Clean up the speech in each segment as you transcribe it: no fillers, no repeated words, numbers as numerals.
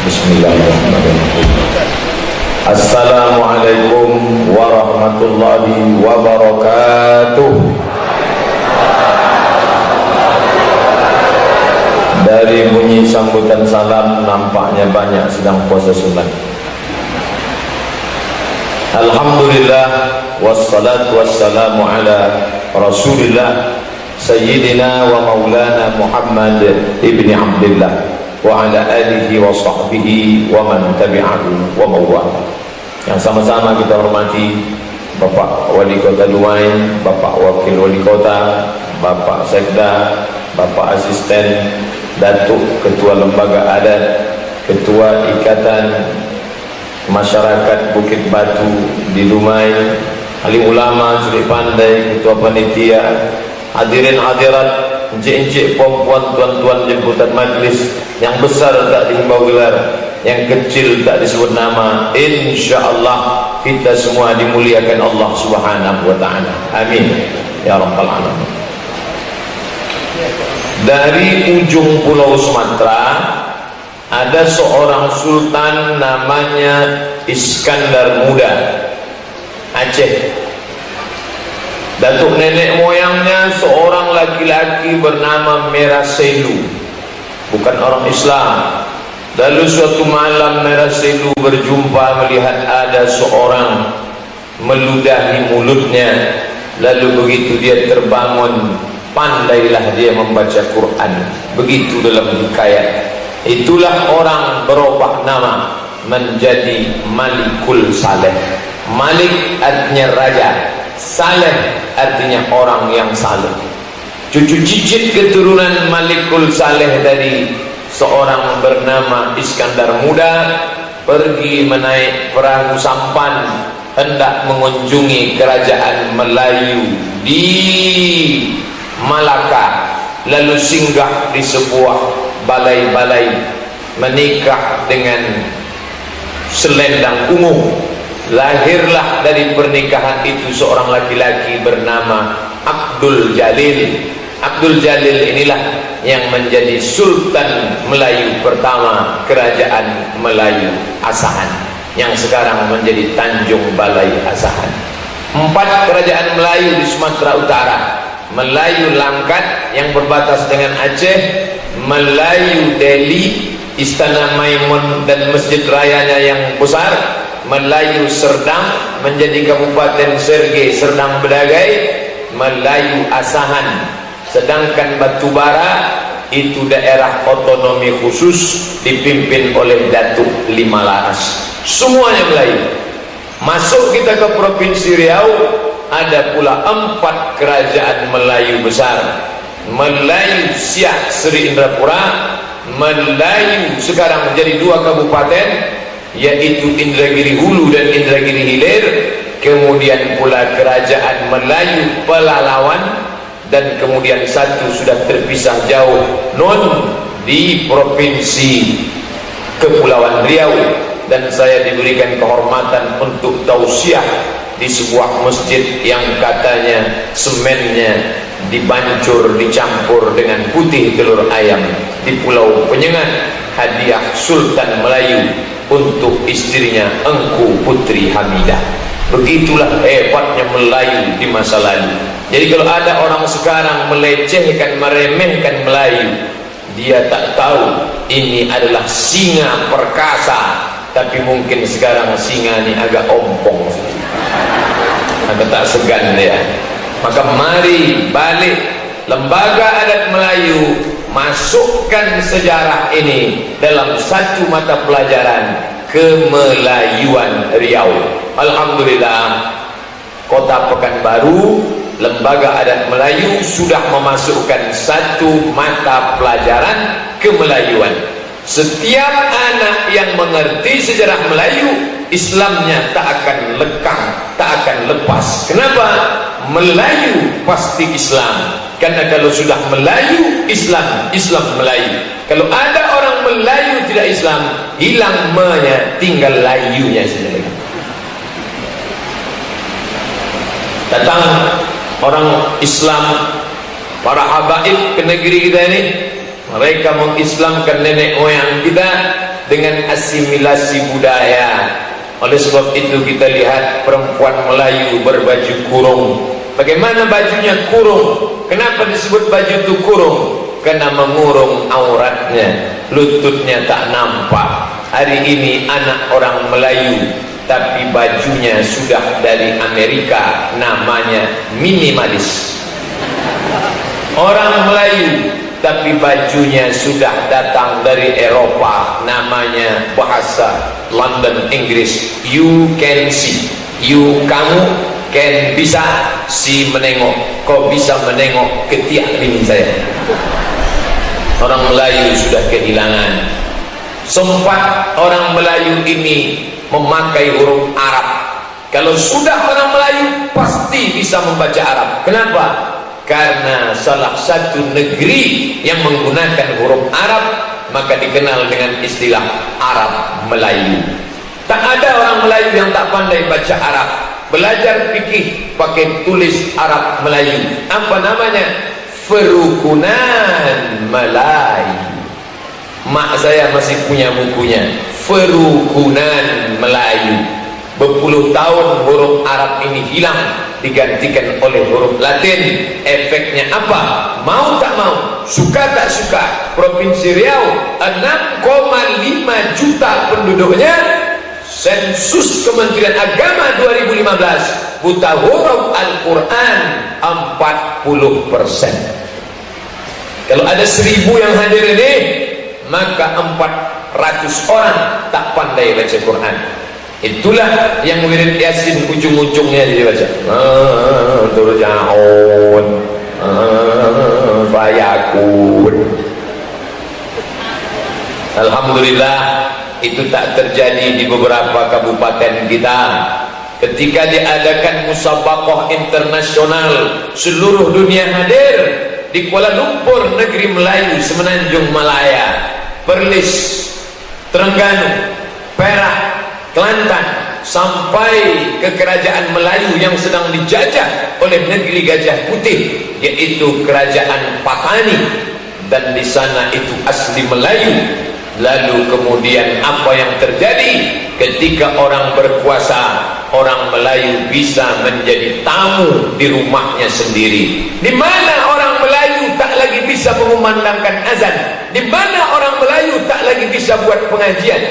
Bismillahirrahmanirrahim. Assalamualaikum warahmatullahi wabarakatuh. Dari bunyi sambutan salam nampaknya banyak sedang puasa sunat. Alhamdulillah wassalatu wassalamu ala Rasulillah Sayyidina wa Maulana Muhammad ibni Abdillah wa ala alihi wa sahbihi wa man tabi'ahu wa mawala. Yang sama-sama kita hormati Bapak Wali Kota Luain, Bapak Wakil Wali Kota, Bapak Sekda, Bapak Asisten, Datuk Ketua Lembaga Adat, Ketua Ikatan Masyarakat Bukit Batu di Dumai, alim ulama, suri pandai, Ketua Panitia, hadirin hadirat, encik-encik, perempuan, tuan-tuan jemputan majlis, yang besar tak dihimbau gelar, yang kecil tak disebut nama. InsyaAllah kita semua dimuliakan Allah Subhanahu wa ta'ala. Amin ya rabbal alamin. Dari ujung pulau Sumatera ada seorang sultan namanya Iskandar Muda, Aceh. Datuk nenek moyangnya seorang laki-laki bernama Merah Selu, bukan orang Islam. Lalu suatu malam Merah Selu berjumpa melihat ada seorang meludahi mulutnya. Lalu begitu dia terbangun, pandailah dia membaca Quran. Begitu dalam hikayat. Itulah orang berubah nama menjadi Malikul Saleh. Malik artinya raja, Saleh artinya orang yang saleh. Cucu cicit keturunan Malikul Saleh dari seorang bernama Iskandar Muda pergi menaik perahu sampan hendak mengunjungi kerajaan Melayu di Malaka, lalu singgah di sebuah balai-balai, menikah dengan selendang ungu. Lahirlah dari pernikahan itu seorang laki-laki bernama Abdul Jalil. Abdul Jalil inilah yang menjadi Sultan Melayu pertama Kerajaan Melayu Asahan, yang sekarang menjadi Tanjung Balai Asahan. 4 kerajaan Melayu di Sumatera Utara: Melayu Langkat yang berbatas dengan Aceh, Melayu Delhi, Istana Maimun dan Masjid Rayanya yang besar, Melayu Serdang menjadi Kabupaten Sergei Serdang Bedagai, Melayu Asahan. Sedangkan Batubara itu daerah otonomi khusus dipimpin oleh Datuk Lima Laras. Semuanya Melayu. Masuk kita ke Provinsi Riau, ada pula 4 kerajaan Melayu besar: Melayu Siak Seri Indrapura, Melayu sekarang menjadi 2 kabupaten, yaitu Indragiri Hulu dan Indragiri Hilir. Kemudian pula kerajaan Melayu Pelalawan, dan kemudian satu sudah terpisah jauh non di Provinsi Kepulauan Riau. Dan saya diberikan kehormatan untuk tausiah di sebuah masjid yang katanya semennya dibancur dicampur dengan putih telur ayam di Pulau Penyengat, hadiah Sultan Melayu untuk istrinya Engku Putri Hamidah. Begitulah hebatnya Melayu di masa lalu. Jadi kalau ada orang sekarang melecehkan, meremehkan Melayu, dia tak tahu ini adalah singa perkasa. Tapi mungkin sekarang singa ini agak ompong, agak tak segan dia. Maka mari balik Lembaga Adat Melayu, masukkan sejarah ini dalam satu mata pelajaran Kemelayuan Riau. Alhamdulillah, Kota Pekanbaru, Lembaga Adat Melayu sudah memasukkan satu mata pelajaran Kemelayuan. Setiap anak yang mengerti sejarah Melayu, Islamnya tak akan lekang, tak akan lepas. Kenapa? Melayu pasti Islam. Karena kalau sudah Melayu Islam, Islam Melayu. Kalau ada orang Melayu tidak Islam, hilang me-nya, tinggal layunya saja. Datang orang Islam, para habaib ke negeri kita ini, mereka mengislamkan nenek moyang kita, dengan asimilasi budaya. Oleh sebab itu kita lihat perempuan Melayu berbaju kurung. Bagaimana bajunya kurung? Kenapa disebut baju itu kurung? Karena mengurung auratnya, lututnya tak nampak. Hari ini anak orang Melayu tapi bajunya sudah dari Amerika, namanya minimalis. Orang Melayu tapi bajunya sudah datang dari Eropa, namanya bahasa London Inggris. You can see, kamu can bisa, si menengok, kau bisa menengok ketiak bini saya. Orang Melayu sudah kehilangan. Sempat orang Melayu ini memakai huruf Arab. Kalau sudah orang Melayu pasti bisa membaca Arab. Kenapa? Karena salah satu negeri yang menggunakan huruf Arab maka dikenal dengan istilah Arab Melayu. Tak ada orang Melayu yang tak pandai baca Arab. Belajar fikih pakai tulis Arab Melayu. Apa namanya? Ferukunan Melayu. Mak saya masih punya bukunya, Ferukunan Melayu. Berpuluh tahun huruf Arab ini hilang, digantikan oleh huruf Latin. Efeknya apa? Mau tak mau, suka tak suka, Provinsi Riau 6,5 juta penduduknya, sensus Kementerian Agama 2015, buta huruf Al-Quran 40%. Kalau ada 1000 yang hadir ini, maka 400 orang tak pandai baca Quran. Itulah yang wirid Yasin ujung-ujungnya dibaca. Turja'un, fayakun. Alhamdulillah itu tak terjadi di beberapa kabupaten kita. Ketika diadakan musabaqah internasional, seluruh dunia hadir di Kuala Lumpur, negeri Melayu, Semenanjung Malaya, Perlis, Terengganu, Perak, Kelantan, sampai ke kerajaan Melayu yang sedang dijajah oleh negeri Gajah Putih, yaitu kerajaan Patani, dan di sana itu asli Melayu. Lalu kemudian apa yang terjadi ketika orang berkuasa? Orang Melayu bisa menjadi tamu di rumahnya sendiri. Di mana orang Melayu tak lagi bisa mengumandangkan azan, di mana orang Melayu tak lagi bisa buat pengajian,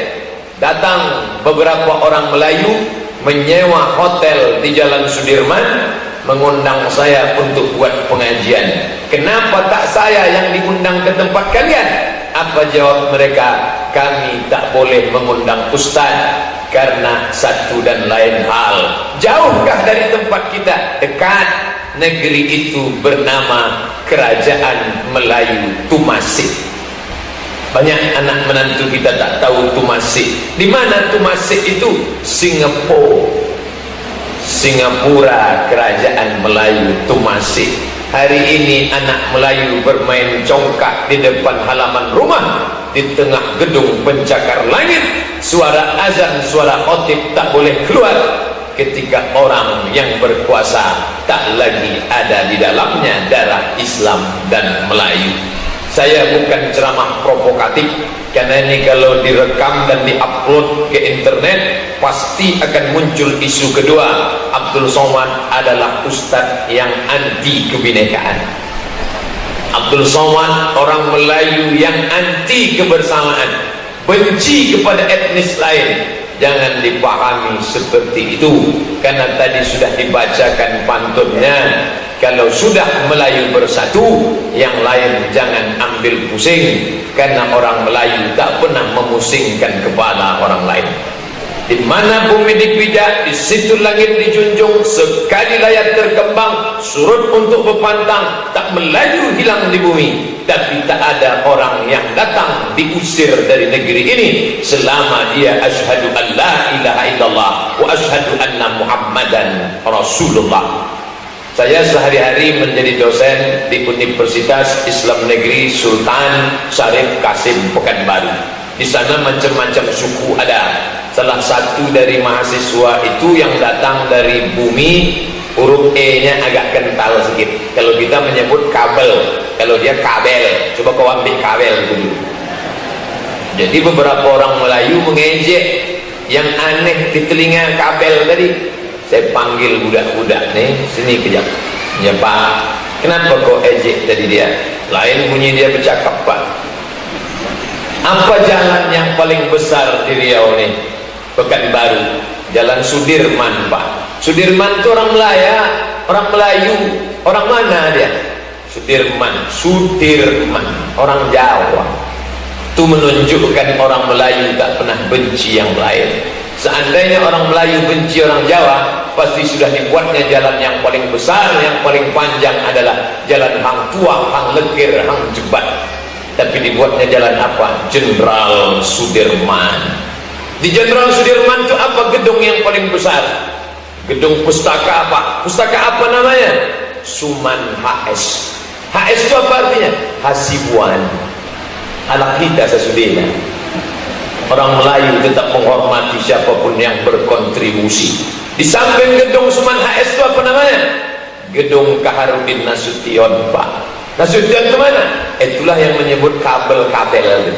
datang beberapa orang Melayu menyewa hotel di Jalan Sudirman, mengundang saya untuk buat pengajian. Kenapa tak saya yang diundang ke tempat kalian? Apa jawab mereka? Kami tak boleh mengundang ustaz karena satu dan lain hal. Jauhkah dari tempat kita? Dekat. Negeri itu bernama Kerajaan Melayu Tumasik. Banyak anak menantu kita tak tahu Tumasik. Di mana Tumasik itu? Singapura, Kerajaan Melayu Tumasik. Hari ini anak Melayu bermain congkak di depan halaman rumah, di tengah gedung pencakar langit. Suara azan, suara khotib tak boleh keluar ketika orang yang berkuasa tak lagi ada di dalamnya darah Islam dan Melayu. Saya bukan ceramah provokatif, karena ini kalau direkam dan diupload ke internet pasti akan muncul isu kedua. Abdul Somad adalah ustadz yang anti kebinekaan. Abdul Somad orang Melayu yang anti kebersamaan, benci kepada etnis lain. Jangan dipahami seperti itu, karena tadi sudah dibacakan pantunnya. Kalau sudah Melayu bersatu, yang lain jangan ambil pusing, karena orang Melayu tak pernah memusingkan kepala orang lain. Di mana bumi dipijak, di situ langit dijunjung. Sekali layar terkembang, surut untuk berpantang. Tak Melayu hilang di bumi, tapi tak ada orang yang datang diusir dari negeri ini selama dia asyhadu an la ilaha illallah wa asyhadu anna muhammadan rasulullah. Saya sehari-hari menjadi dosen di Universitas Islam Negeri Sultan Syarif Kasim Pekanbaru. Di sana macam-macam suku ada. Salah satu dari mahasiswa itu yang datang dari bumi, huruf E-nya agak kental sedikit. Kalau kita menyebut kabel, kalau dia kabel. Coba kau ambil kabel dulu. Jadi beberapa orang Melayu mengejek yang aneh di telinga kabel tadi. Saya panggil budak-budak nih, sini kejap. Ya Pak, kenapa kau ejek tadi dia? Lain bunyi dia bercakap, Pak. Apa jalan yang paling besar di Riau nih? Pekanbaru, Jalan Sudirman, Pak. Sudirman itu orang Melayu, orang mana dia? Sudirman, orang Jawa. Itu menunjukkan orang Melayu tak pernah benci yang lain. Seandainya orang Melayu benci orang Jawa, pasti sudah dibuatnya jalan yang paling besar, yang paling panjang adalah jalan Hang Tuah, Hang Lekir, Hang Jebat. Tapi dibuatnya jalan apa? Jenderal Sudirman. Di Jenderal Sudirman itu apa gedung yang paling besar? Gedung pustaka apa? Pustaka apa namanya? Suman HS. HS itu apa artinya? Hasibuan. Anak kita sesudahnya. Orang Melayu tetap menghormati siapapun yang berkontribusi. Di samping gedung Suman HS itu apa namanya? Gedung Kaharudin Nasution, Pak. Nasution itu mana? Itulah yang menyebut kabel-kabel.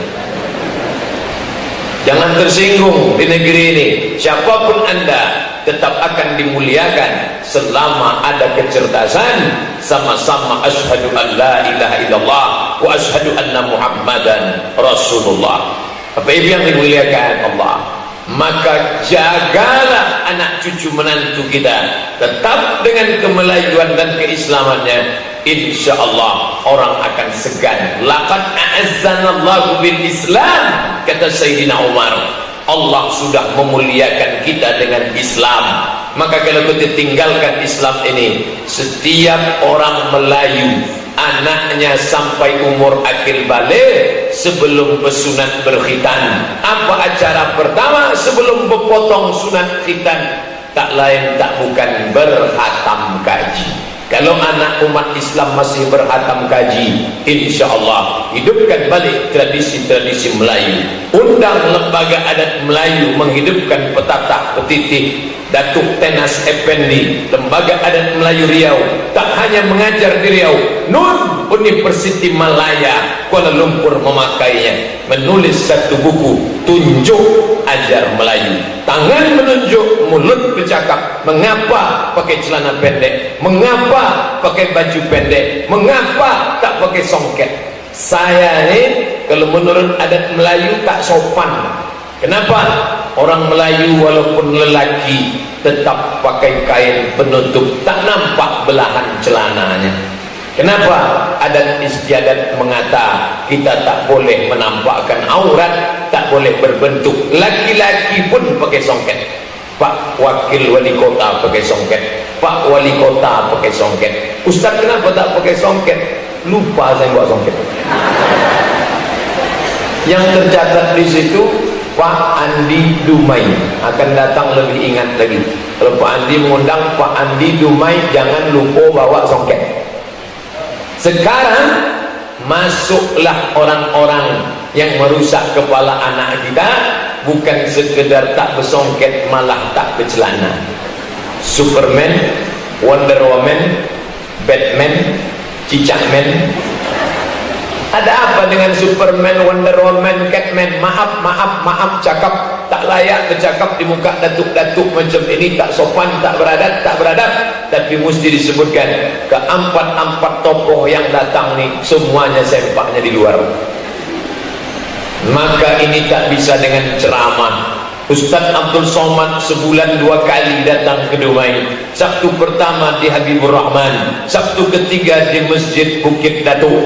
Jangan tersinggung di negeri ini. Siapapun Anda tetap akan dimuliakan selama ada kecerdasan. Sama-sama asyhadu an la ilaha illallah wa asyhadu anna muhammadan rasulullah. Apa itu yang dimuliakan Allah? Maka jagalah anak cucu menantu kita tetap dengan kemelayuan dan keislamannya. InsyaAllah orang akan segan. Laqad a'azzanallahu bil Islam, kata Sayyidina Umar. Allah sudah memuliakan kita dengan Islam. Maka kalau kita tinggalkan Islam ini, setiap orang Melayu anaknya sampai umur akil balik sebelum bersunat berkhitan, apa acara pertama sebelum berpotong sunat khitan? Tak lain tak bukan berhatam kaji. Kalau anak umat Islam masih berhatam kaji, insyaAllah hidupkan balik tradisi-tradisi Melayu. Undang lembaga adat Melayu menghidupkan petatah petitih Datuk Tenas Effendi, lembaga adat Melayu Riau. Tak hanya mengajar di Riau, Nun Universiti Malaya Kuala Lumpur memakainya, menulis satu buku, Tunjuk Ajar Melayu. Tangan menunjuk, mulut bercakap. Mengapa pakai celana pendek? Mengapa pakai baju pendek? Mengapa tak pakai songket? Saya ini kalau menurut adat Melayu tak sopan. Kenapa? Orang Melayu walaupun lelaki tetap pakai kain penutup, tak nampak belahan celananya. Kenapa? Adat istiadat mengata kita tak boleh menampakkan aurat, tak boleh berbentuk. Laki-laki pun pakai songket. Pak Wakil Wali Kota pakai songket, Pak Wali Kota pakai songket. Ustaz kenapa tak pakai songket? Lupa saya bawa songket. Yang tercatat di situ Pak Andi Dumai akan datang, lebih ingat lagi. Kalau Pak Andi mengundang Pak Andi Dumai, jangan lupa bawa songket. Sekarang masuklah orang-orang yang merusak kepala anak kita, bukan sekedar tak bersongket, malah tak bercelana. Superman, Wonder Woman, Batman, Cicakman. Ada apa dengan Superman, Wonder Woman, Catman? Maaf, cakap tak layak bercakap di muka datuk-datuk macam ini, tak sopan, tak beradab. Tapi mesti disebutkan, keempat-empat tokoh yang datang ni semuanya sempaknya di luar. Maka ini tak bisa dengan ceramah. Ustaz Abdul Somad sebulan 2 kali datang ke Dumai. Sabtu pertama di Habibur Rahman, Sabtu ketiga di Masjid Bukit Datuk.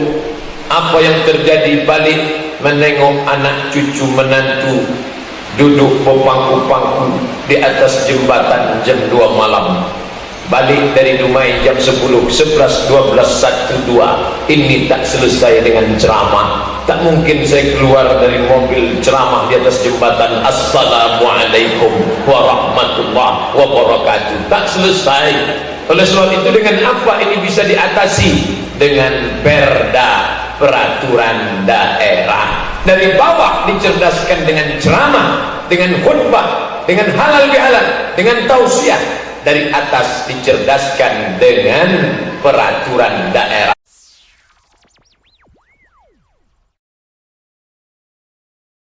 Apa yang terjadi? Balik menengok anak cucu menantu duduk berpangku-pangku di atas jembatan jam 2 malam. Balik dari Dumai jam 10, 11, 12, 1, 2. Ini tak selesai dengan ceramah. Tak mungkin saya keluar dari mobil ceramah di atas jembatan, Assalamualaikum warahmatullahi wabarakatuh. Tak selesai. Oleh sebab itu, dengan apa ini bisa diatasi? Dengan perda, peraturan daerah. Dari bawah dicerdaskan dengan ceramah, dengan khutbah, dengan halal bihalal, dengan tausiah. Dari atas dicerdaskan dengan peraturan daerah.